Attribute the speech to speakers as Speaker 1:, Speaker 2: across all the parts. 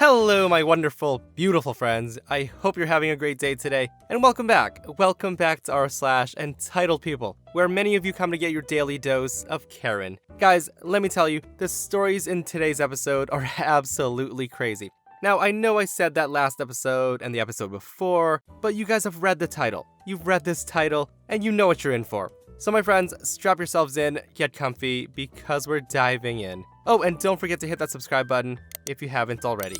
Speaker 1: Hello, my wonderful, beautiful friends. I hope you're having a great day today, and welcome back. Welcome back to r/EntitledPeople, where many of you come to get your daily dose of Karen. Guys, let me tell you, the stories in today's episode are absolutely crazy. Now, I know I said that last episode and the episode before, but you guys have read the title. You've read this title, and you know what you're in for. So my friends, strap yourselves in, get comfy, because we're diving in. Oh, and don't forget to hit that subscribe button if you haven't already.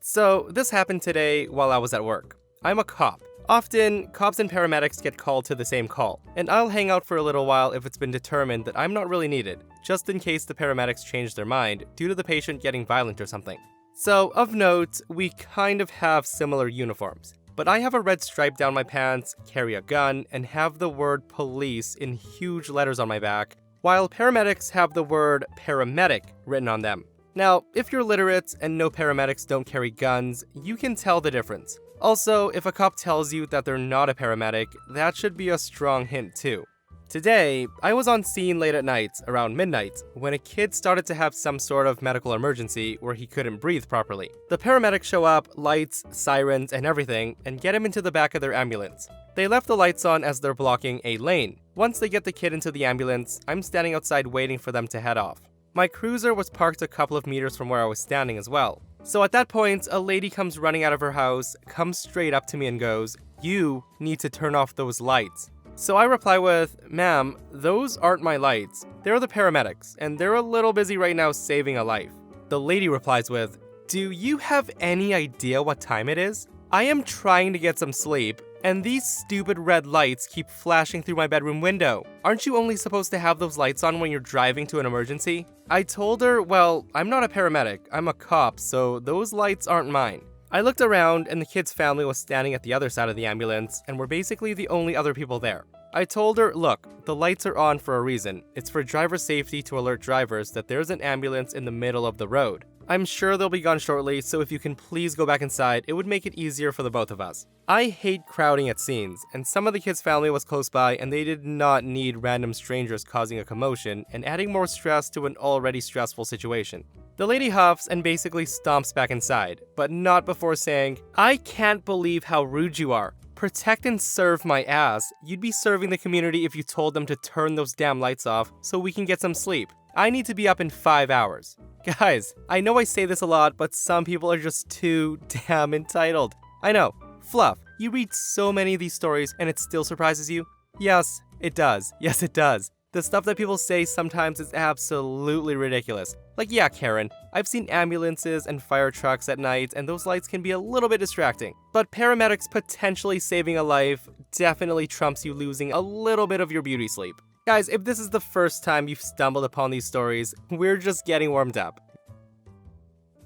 Speaker 1: So, this happened today while I was at work. I'm a cop. Often, cops and paramedics get called to the same call, and I'll hang out for a little while if it's been determined that I'm not really needed, just in case the paramedics change their mind due to the patient getting violent or something. So, of note, we kind of have similar uniforms. But I have a red stripe down my pants, carry a gun, and have the word police in huge letters on my back, while paramedics have the word paramedic written on them. Now, if you're literate and know paramedics don't carry guns, you can tell the difference. Also, if a cop tells you that they're not a paramedic, that should be a strong hint too. Today, I was on scene late at night, around midnight, when a kid started to have some sort of medical emergency where he couldn't breathe properly. The paramedics show up, lights, sirens, and everything, and get him into the back of their ambulance. They left the lights on as they're blocking a lane. Once they get the kid into the ambulance, I'm standing outside waiting for them to head off. My cruiser was parked a couple of meters from where I was standing as well. So at that point, a lady comes running out of her house, comes straight up to me and goes, "You need to turn off those lights." So I reply with, "Ma'am, those aren't my lights. They're the paramedics, and they're a little busy right now saving a life." The lady replies with, "Do you have any idea what time it is? I am trying to get some sleep, and these stupid red lights keep flashing through my bedroom window. Aren't you only supposed to have those lights on when you're driving to an emergency?" I told her, "Well, I'm not a paramedic, I'm a cop, so those lights aren't mine." I looked around and the kid's family was standing at the other side of the ambulance and were basically the only other people there. I told her, "Look, the lights are on for a reason. It's for driver safety to alert drivers that there's an ambulance in the middle of the road. I'm sure they'll be gone shortly, so if you can please go back inside, it would make it easier for the both of us." I hate crowding at scenes, and some of the kid's family was close by and they did not need random strangers causing a commotion and adding more stress to an already stressful situation. The lady huffs and basically stomps back inside, but not before saying, "I can't believe how rude you are. Protect and serve my ass. You'd be serving the community if you told them to turn those damn lights off so we can get some sleep. I need to be up in 5 hours." Guys, I know I say this a lot, but some people are just too damn entitled. I know. Fluff, you read so many of these stories and it still surprises you? Yes, it does. Yes, it does. The stuff that people say sometimes is absolutely ridiculous. Like, yeah, Karen, I've seen ambulances and fire trucks at night, and those lights can be a little bit distracting. But paramedics potentially saving a life definitely trumps you losing a little bit of your beauty sleep. Guys, if this is the first time you've stumbled upon these stories, we're just getting warmed up.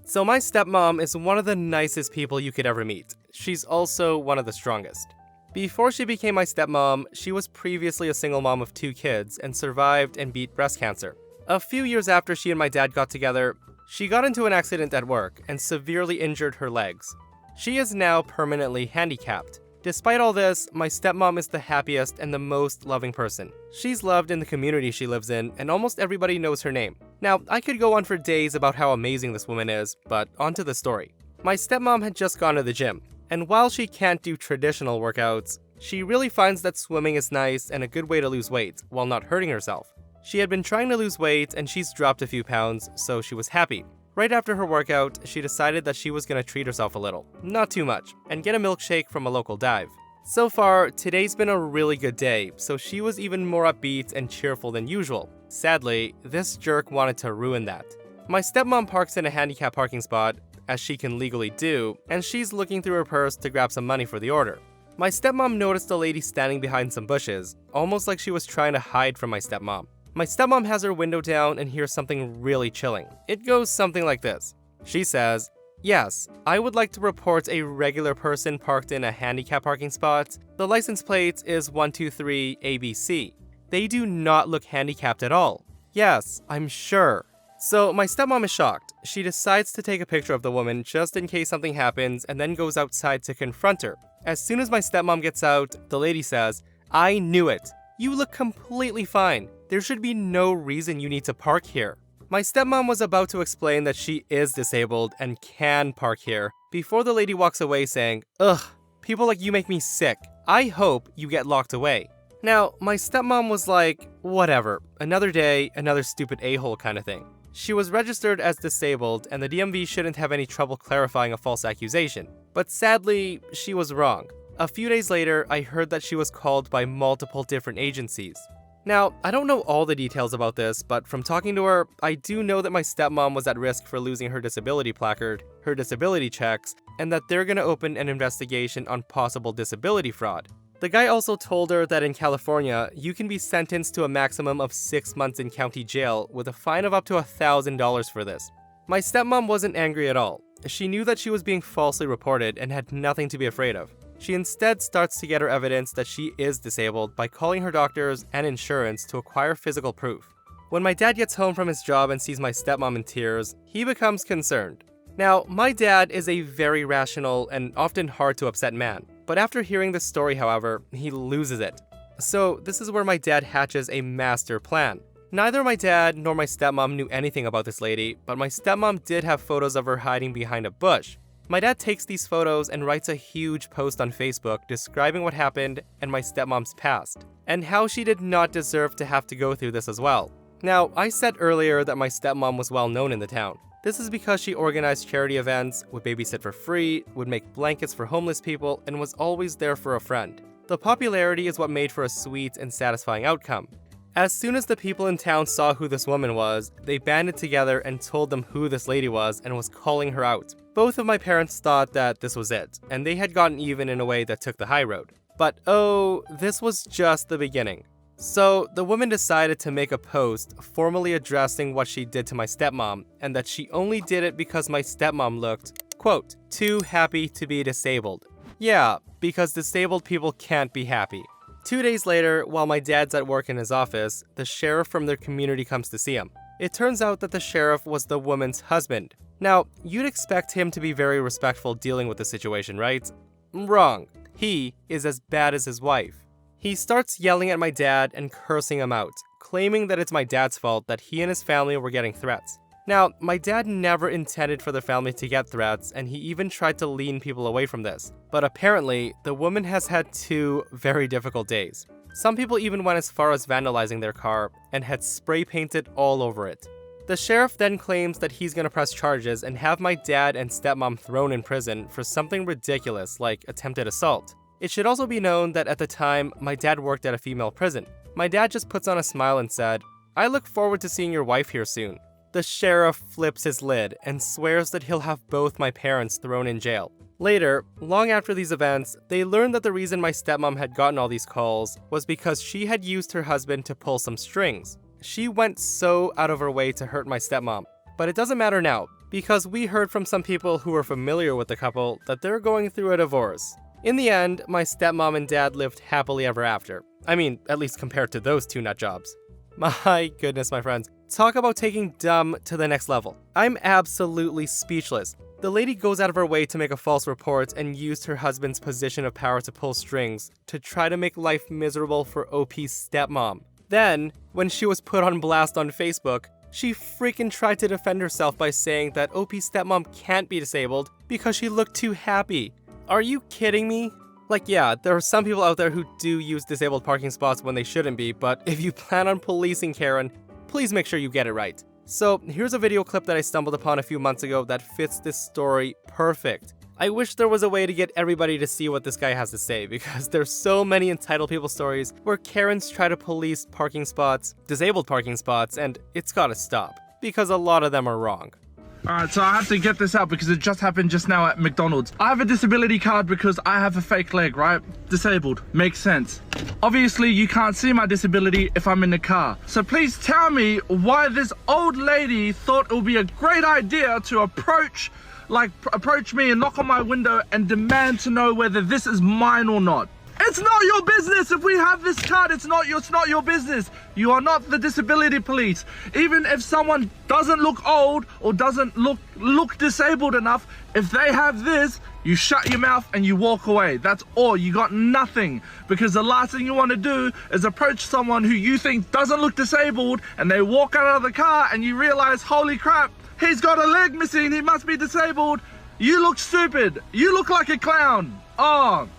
Speaker 1: So my stepmom is one of the nicest people you could ever meet. She's also one of the strongest. Before she became my stepmom, she was previously a single mom of 2 kids and survived and beat breast cancer. A few years after she and my dad got together, she got into an accident at work and severely injured her legs. She is now permanently handicapped. Despite all this, my stepmom is the happiest and the most loving person. She's loved in the community she lives in, and almost everybody knows her name. Now, I could go on for days about how amazing this woman is, but onto the story. My stepmom had just gone to the gym, and while she can't do traditional workouts, she really finds that swimming is nice and a good way to lose weight while not hurting herself. She had been trying to lose weight and she's dropped a few pounds, so she was happy. Right after her workout, she decided that she was going to treat herself a little, not too much, and get a milkshake from a local dive. So far, today's been a really good day, so she was even more upbeat and cheerful than usual. Sadly, this jerk wanted to ruin that. My stepmom parks in a handicap parking spot, as she can legally do, and she's looking through her purse to grab some money for the order. My stepmom noticed a lady standing behind some bushes, almost like she was trying to hide from my stepmom. My stepmom has her window down and hears something really chilling. It goes something like this. She says, "Yes, I would like to report a regular person parked in a handicap parking spot. The license plate is 123 ABC. They do not look handicapped at all. Yes, I'm sure." So my stepmom is shocked. She decides to take a picture of the woman just in case something happens and then goes outside to confront her. As soon as my stepmom gets out, the lady says, "I knew it. You look completely fine. There should be no reason you need to park here." My stepmom was about to explain that she is disabled and can park here before the lady walks away saying, "Ugh, people like you make me sick. I hope you get locked away." Now, my stepmom was like, whatever, another day, another stupid a-hole kind of thing. She was registered as disabled and the DMV shouldn't have any trouble clarifying a false accusation. But sadly, she was wrong. A few days later, I heard that she was called by multiple different agencies. Now, I don't know all the details about this, but from talking to her, I do know that my stepmom was at risk for losing her disability placard, her disability checks, and that they're gonna open an investigation on possible disability fraud. The guy also told her that in California, you can be sentenced to a maximum of 6 months in county jail with a fine of up to $1,000 for this. My stepmom wasn't angry at all. She knew that she was being falsely reported and had nothing to be afraid of. She instead starts to gather evidence that she is disabled by calling her doctors and insurance to acquire physical proof. When my dad gets home from his job and sees my stepmom in tears, he becomes concerned. Now, my dad is a very rational and often hard to upset man, but after hearing this story, however, he loses it. So this is where my dad hatches a master plan. Neither my dad nor my stepmom knew anything about this lady, but my stepmom did have photos of her hiding behind a bush. My dad takes these photos and writes a huge post on Facebook describing what happened and my stepmom's past, and how she did not deserve to have to go through this as well. Now, I said earlier that my stepmom was well known in the town. This is because she organized charity events, would babysit for free, would make blankets for homeless people, and was always there for a friend. The popularity is what made for a sweet and satisfying outcome. As soon as the people in town saw who this woman was, they banded together and told them who this lady was and was calling her out. Both of my parents thought that this was it, and they had gotten even in a way that took the high road. But oh, this was just the beginning. So the woman decided to make a post formally addressing what she did to my stepmom, and that she only did it because my stepmom looked, quote, too happy to be disabled. Yeah, because disabled people can't be happy. 2 days later, while my dad's at work in his office, the sheriff from their community comes to see him. It turns out that the sheriff was the woman's husband. Now, you'd expect him to be very respectful dealing with the situation, right? Wrong. He is as bad as his wife. He starts yelling at my dad and cursing him out, claiming that it's my dad's fault that he and his family were getting threats. Now, my dad never intended for the family to get threats, and he even tried to lean people away from this. But apparently, the woman has had 2 very difficult days. Some people even went as far as vandalizing their car and had spray painted all over it. The sheriff then claims that he's gonna press charges and have my dad and stepmom thrown in prison for something ridiculous like attempted assault. It should also be known that at the time, my dad worked at a female prison. My dad just puts on a smile and said, "I look forward to seeing your wife here soon." The sheriff flips his lid and swears that he'll have both my parents thrown in jail. Later, long after these events, they learned that the reason my stepmom had gotten all these calls was because she had used her husband to pull some strings. She went so out of her way to hurt my stepmom. But it doesn't matter now, because we heard from some people who were familiar with the couple that they're going through a divorce. In the end, my stepmom and dad lived happily ever after. I mean, at least compared to those 2 nut jobs. My goodness, my friends. Talk about taking dumb to the next level. I'm absolutely speechless. The lady goes out of her way to make a false report and used her husband's position of power to pull strings to try to make life miserable for OP's stepmom. Then, when she was put on blast on Facebook, she freaking tried to defend herself by saying that OP's stepmom can't be disabled because she looked too happy. Are you kidding me? Like, yeah, there are some people out there who do use disabled parking spots when they shouldn't be, but if you plan on policing Karen, please make sure you get it right. So, here's a video clip that I stumbled upon a few months ago that fits this story perfect. I wish there was a way to get everybody to see what this guy has to say, because there's so many entitled people stories where Karens try to police parking spots, disabled parking spots, and it's gotta stop, because a lot of them are wrong.
Speaker 2: Alright, so I have to get this out because it just happened just now at McDonald's. I have a disability card because I have a fake leg, right? Disabled. Makes sense. Obviously, you can't see my disability if I'm in the car. So please tell me why this old lady thought it would be a great idea to approach me and knock on my window and demand to know whether this is mine or not. It's It's not your business. If we have this card, it's not your business. You are not the disability police. Even if someone doesn't look old or doesn't look disabled enough, if they have this, you shut your mouth and you walk away. That's all. You got nothing. Because the last thing you want to do is approach someone who you think doesn't look disabled, and they walk out of the car and you realize, holy crap, he's got a leg missing, he must be disabled. You look stupid. You look like a clown. Oh,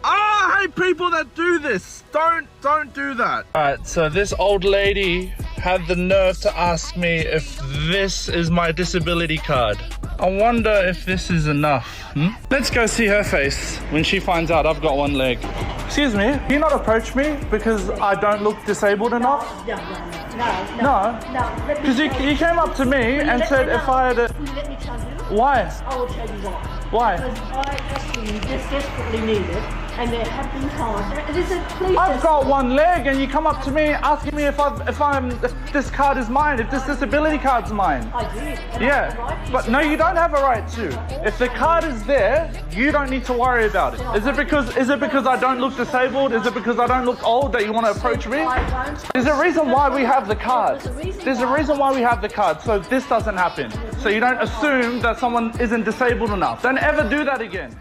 Speaker 2: I hate people that do this. Don't do that. All right, so this old lady had the nerve to ask me if this is my disability card. I wonder if this is enough. Let's go see her face when she finds out I've got one leg. Excuse me, can you not approach me because I don't look disabled enough? No. Because you came up to me and said if I had a...
Speaker 3: Will you let me tell you?
Speaker 2: Why?
Speaker 3: I will tell you why.
Speaker 2: Why?
Speaker 3: Because I actually just desperately need it, and there have been times. Please.
Speaker 2: I've got one leg, and you come up to me asking me if this card is mine, if this disability card's mine.
Speaker 3: I do. And
Speaker 2: Yeah,
Speaker 3: I have a right to.
Speaker 2: but no, you don't have a right to. If the card is there, you don't need to worry about it. Is it because I don't look disabled? Is it because I don't look old that you want to approach me? There's a reason why we have the card. There's a reason why we have the card, so this doesn't happen. So you don't assume that someone isn't disabled enough. Don't ever do that again.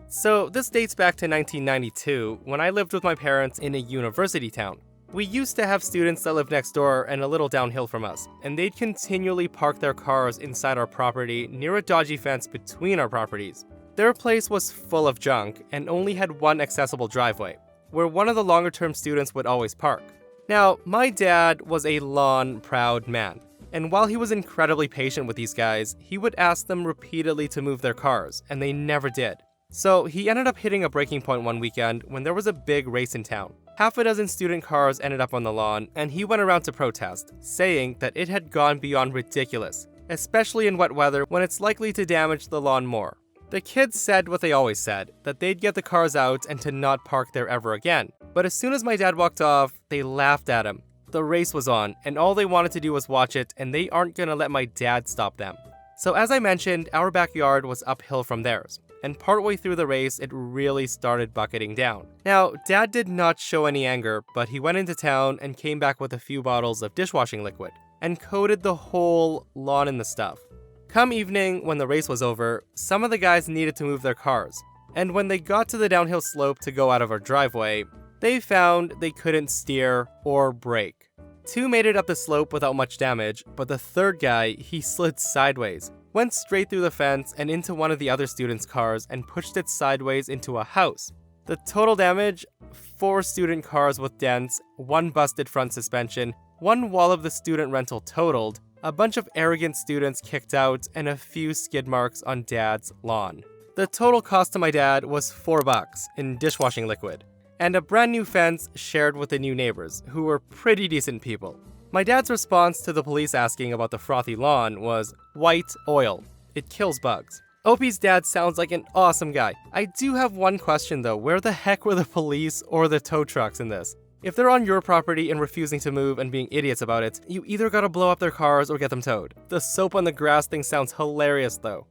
Speaker 1: So this dates back to 1992, when I lived with my parents in a university town. We used to have students that lived next door and a little downhill from us, and they'd continually park their cars inside our property near a dodgy fence between our properties. Their place was full of junk and only had one accessible driveway, where one of the longer-term students would always park. Now, my dad was a lawn-proud man, and while he was incredibly patient with these guys, he would ask them repeatedly to move their cars, and they never did. So he ended up hitting a breaking point one weekend when there was a big race in town. Half a dozen student cars ended up on the lawn, and he went around to protest, saying that it had gone beyond ridiculous, especially in wet weather when it's likely to damage the lawn more. The kids said what they always said, that they'd get the cars out and to not park there ever again. But as soon as my dad walked off, they laughed at him. The race was on, and all they wanted to do was watch it, and they aren't gonna let my dad stop them. So as I mentioned, our backyard was uphill from theirs, and partway through the race, it really started bucketing down. Now, Dad did not show any anger, but he went into town and came back with a few bottles of dishwashing liquid, and coated the whole lawn in the stuff. Come evening, when the race was over, some of the guys needed to move their cars, and when they got to the downhill slope to go out of our driveway, they found they couldn't steer or brake. Two made it up the slope without much damage, but the third guy, he slid sideways, went straight through the fence and into one of the other students' cars and pushed it sideways into a house. The total damage? 4 student cars with dents, 1 busted front suspension, 1 wall of the student rental totaled, a bunch of arrogant students kicked out, and a few skid marks on Dad's lawn. The total cost to my dad was $4 in dishwashing liquid, and a brand new fence shared with the new neighbors, who were pretty decent people. My dad's response to the police asking about the frothy lawn was white oil. It kills bugs. Opie's dad sounds like an awesome guy. I do have one question though, where the heck were the police or the tow trucks in this? If they're on your property and refusing to move and being idiots about it, you either gotta blow up their cars or get them towed. The soap on the grass thing sounds hilarious though.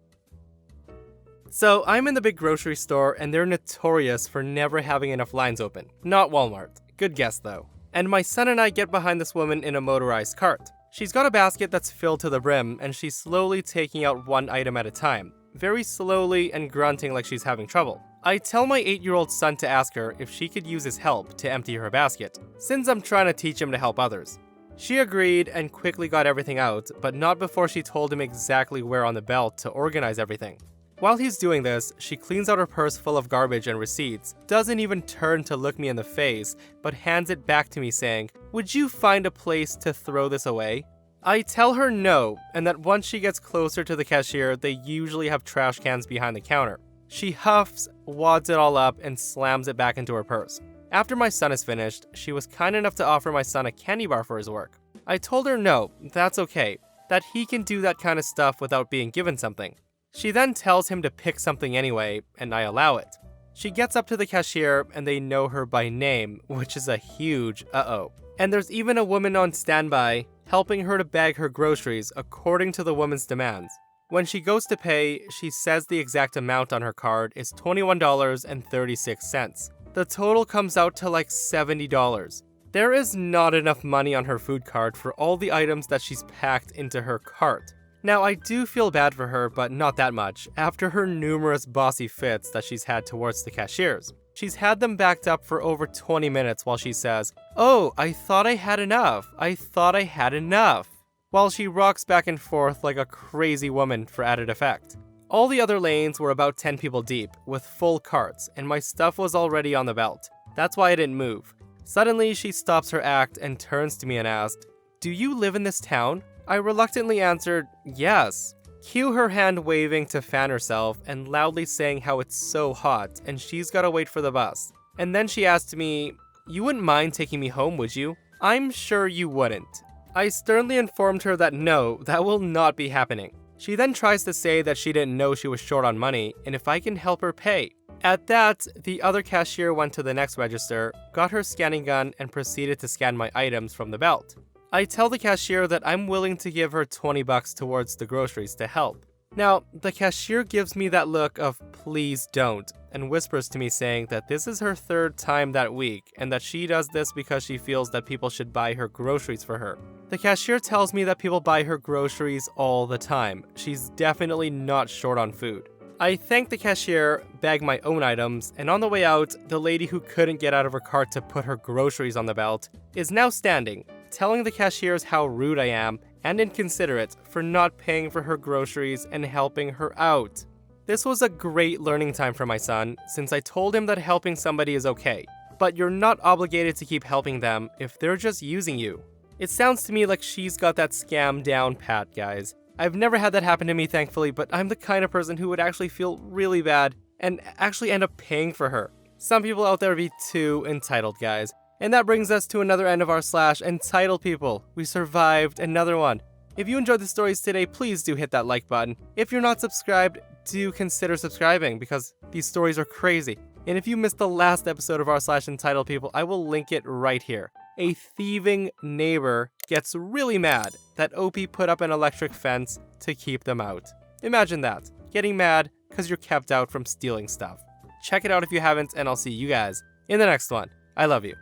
Speaker 1: So I'm in the big grocery store and they're notorious for never having enough lines open. Not Walmart. Good guess though. And my son and I get behind this woman in a motorized cart. She's got a basket that's filled to the brim and she's slowly taking out one item at a time. Very slowly and grunting like she's having trouble. I tell my 8-year-old son to ask her if she could use his help to empty her basket, since I'm trying to teach him to help others. She agreed and quickly got everything out, but not before she told him exactly where on the belt to organize everything. While he's doing this, she cleans out her purse full of garbage and receipts, doesn't even turn to look me in the face, but hands it back to me saying, "Would you find a place to throw this away?" I tell her no, and that once she gets closer to the cashier, they usually have trash cans behind the counter. She huffs, wads it all up, and slams it back into her purse. After my son is finished, she was kind enough to offer my son a candy bar for his work. I told her no, that's okay, that he can do that kind of stuff without being given something. She then tells him to pick something anyway, and I allow it. She gets up to the cashier, and they know her by name, which is a huge uh-oh. And there's even a woman on standby, helping her to bag her groceries according to the woman's demands. When she goes to pay, she says the exact amount on her card is $21.36. The total comes out to like $70. There is not enough money on her food card for all the items that she's packed into her cart. Now, I do feel bad for her, but not that much, after her numerous bossy fits that she's had towards the cashiers. She's had them backed up for over 20 minutes while she says, "Oh, I thought I had enough. I thought I had enough," while she rocks back and forth like a crazy woman for added effect. All the other lanes were about 10 people deep, with full carts, and my stuff was already on the belt. That's why I didn't move. Suddenly, she stops her act and turns to me and asked, "Do you live in this town?" I reluctantly answered, "Yes." Cue her hand waving to fan herself and loudly saying how it's so hot and she's gotta wait for the bus. And then she asked me, "You wouldn't mind taking me home, would you?" "I'm sure you wouldn't." I sternly informed her that no, that will not be happening. She then tries to say that she didn't know she was short on money and if I can help her pay. At that, the other cashier went to the next register, got her scanning gun, and proceeded to scan my items from the belt. I tell the cashier that I'm willing to give her $20 towards the groceries to help. Now, the cashier gives me that look of "please don't" and whispers to me saying that this is her third time that week and that she does this because she feels that people should buy her groceries for her. The cashier tells me that people buy her groceries all the time. She's definitely not short on food. I thank the cashier, bag my own items, and on the way out, the lady who couldn't get out of her cart to put her groceries on the belt is now standing, telling the cashiers how rude I am and inconsiderate for not paying for her groceries and helping her out. This was a great learning time for my son, since I told him that helping somebody is okay, but you're not obligated to keep helping them if they're just using you. It sounds to me like she's got that scam down pat, guys. I've never had that happen to me, thankfully, but I'm the kind of person who would actually feel really bad and actually end up paying for her. Some people out there be too entitled, guys. And that brings us to another end of our /entitled people. We survived another one. If you enjoyed the stories today, please do hit that like button. If you're not subscribed, do consider subscribing because these stories are crazy. And if you missed the last episode of our /entitled people, I will link it right here. A thieving neighbor gets really mad that OP put up an electric fence to keep them out. Imagine that, getting mad because you're kept out from stealing stuff. Check it out if you haven't, and I'll see you guys in the next one. I love you.